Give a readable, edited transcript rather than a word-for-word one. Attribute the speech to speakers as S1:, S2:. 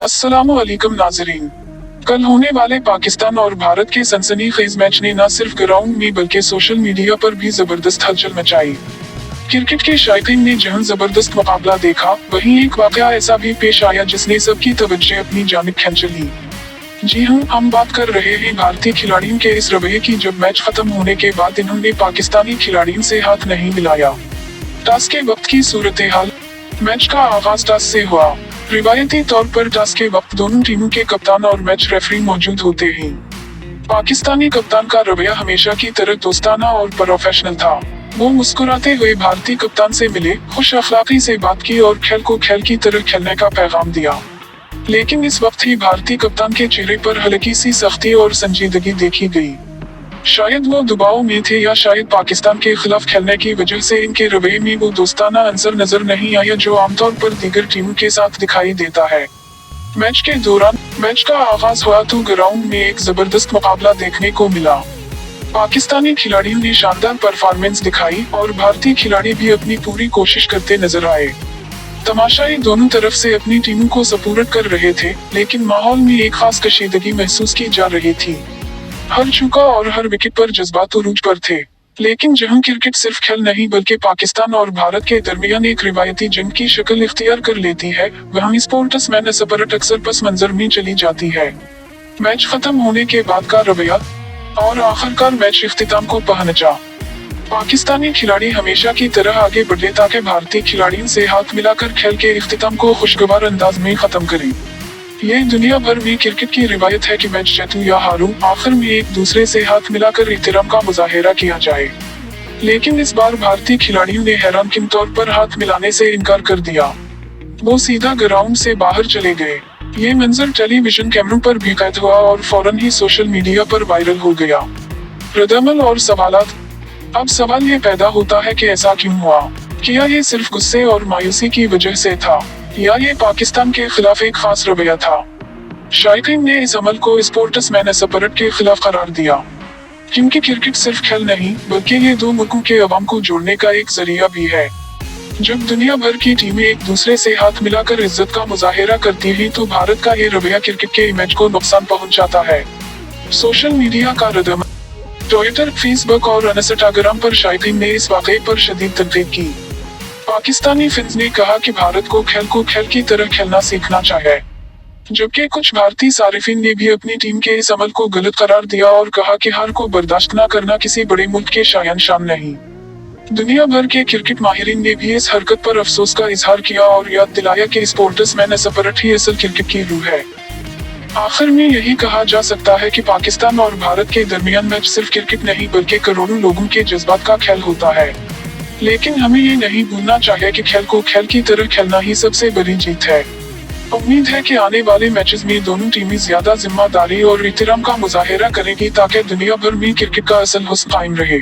S1: अस्सलामुअलैकुम नाज़रीन। कल होने वाले पाकिस्तान और भारत के सनसनीखेज मैच ने न सिर्फ ग्राउंड में बल्कि सोशल मीडिया पर भी जबरदस्त हलचल मचाई। क्रिकेट के शायकीन ने जहां जबरदस्त मुकाबला देखा, वहीं एक वाकया ऐसा भी पेश आया जिसने सबकी तवज्जो अपनी जानिब खींच ली। जी हां, हम बात कर रहे हैं भारतीय खिलाड़ियों के इस रवैये की जब मैच खत्म होने के बाद इन्होंने पाकिस्तानी खिलाड़ियों से हाथ नहीं मिलाया। टॉस के वक्त की सूरत हाल। मैच का आगाज टॉस से हुआ। रिवायती तौर पर टॉस के वक्त दोनों टीमों के कप्तान और मैच रेफरी मौजूद होते हैं। पाकिस्तानी कप्तान का रवैया हमेशा की तरह दोस्ताना और प्रोफेशनल था। वो मुस्कुराते हुए भारतीय कप्तान से मिले, खुश अखलाकी से बात की और खेल को खेल की तरह खेलने का पैगाम दिया। लेकिन इस वक्त ही भारतीय कप्तान के चेहरे पर हल्की सी सख्ती और संजीदगी देखी गई। शायद वो दबाव में थे या शायद पाकिस्तान के खिलाफ खेलने की वजह से इनके रवैये में वो दोस्ताना अंसर नजर नहीं आया जो आमतौर पर दीगर टीमों के साथ दिखाई देता है। मैच के दौरान मैच का आगाज हुआ तो ग्राउंड में एक जबरदस्त मुकाबला देखने को मिला। पाकिस्तानी खिलाड़ियों ने शानदार परफॉर्मेंस दिखाई और भारतीय खिलाड़ी भी अपनी पूरी कोशिश करते नजर आए। तमाशाई दोनों तरफ से अपनी टीमों को सपोर्ट कर रहे थे, लेकिन माहौल में एक खास कशीदगी महसूस की जा रही थी। हर चुका और हर विकेट पर जज्बात उरूज पर थे। लेकिन जहां क्रिकेट सिर्फ खेल नहीं बल्कि पाकिस्तान और भारत के दरमियान एक रिवायती जंग की शक्ल इख्तियार कर लेती है, वहीं स्पोर्ट्समैन स्पिरिट अक्सर पस मंजर में चली जाती है। मैच खत्म होने के बाद का रवैया और आखिरकार मैच इख्तिताम को पहुंचा। पाकिस्तानी खिलाड़ी हमेशा की तरह आगे बढ़े ताकि भारतीय खिलाड़ियों से हाथ मिलाकर खेल के इख्तिताम को खुशगवार अंदाज में खत्म करें। ये दुनिया भर में क्रिकेट की रिवायत है कि मैच जीतूं या हारूं, आखिर में एक दूसरे से हाथ मिलाकर एहतराम का मुजाहिरा किया जाए। लेकिन इस बार भारतीय खिलाड़ियों ने हैरानकुन तौर पर हाथ मिलाने से इनकार कर दिया। वो सीधा ग्राउंड से बाहर चले गए। ये मंजर टेलीविजन कैमरों पर भी कैद हुआ और फौरन ही सोशल मीडिया पर वायरल हो गया। रद्दअमल और सवालात। अब सवाल ये पैदा होता है कि ऐसा क्यों हुआ? क्या ये सिर्फ गुस्से और मायूसी की वजह से था, या ये पाकिस्तान के खिलाफ एक खास रवैया था? शायकीन ने इस अमल को स्पोर्ट्समैन स्पिरिट के खिलाफ करार दिया, क्योंकि क्रिकेट सिर्फ खेल नहीं बल्कि ये दो मुल्कों के अवाम को जोड़ने का एक जरिया भी है। जब दुनिया भर की टीमें एक दूसरे से हाथ मिलाकर इज्जत का मुजाहिरा करती हैं तो भारत का ये रवैया क्रिकेट के इमेज को नुकसान पहुंचाता है। सोशल मीडिया का रद्दअमल। ट्विटर, फेसबुक और इंस्टाग्राम पर शायकीन ने इस वाकये पर शदीद तनकीद की। पाकिस्तानी फैंस ने कहा कि भारत को खेल की तरह खेलना सीखना चाहिए, जबकि कुछ भारतीय सारिफिन ने भी अपनी टीम के इस अमल को गलत करार दिया और कहा कि हार को बर्दाश्त न करना किसी बड़े मुल्क के शान शान नहीं। दुनिया भर के क्रिकेट माहिरीन ने भी इस हरकत पर अफसोस का इजहार किया और याद दिलाया कि स्पोर्ट्समैन स्पिरिट ही असल क्रिकेट की रूह है। आखिर में यही कहा जा सकता है कि पाकिस्तान और भारत के दरमियान मैच सिर्फ क्रिकेट नहीं बल्कि करोड़ों लोगों के जज्बात का खेल होता है। लेकिन हमें ये नहीं भूलना चाहिए कि खेल को खेल की तरह खेलना ही सबसे बड़ी जीत है। उम्मीद है कि आने वाले मैचेस में दोनों टीमें ज्यादा जिम्मेदारी और एहतराम का मुजाहिरा करेंगी ताकि दुनिया भर में क्रिकेट का असल हुस्न कायम रहे।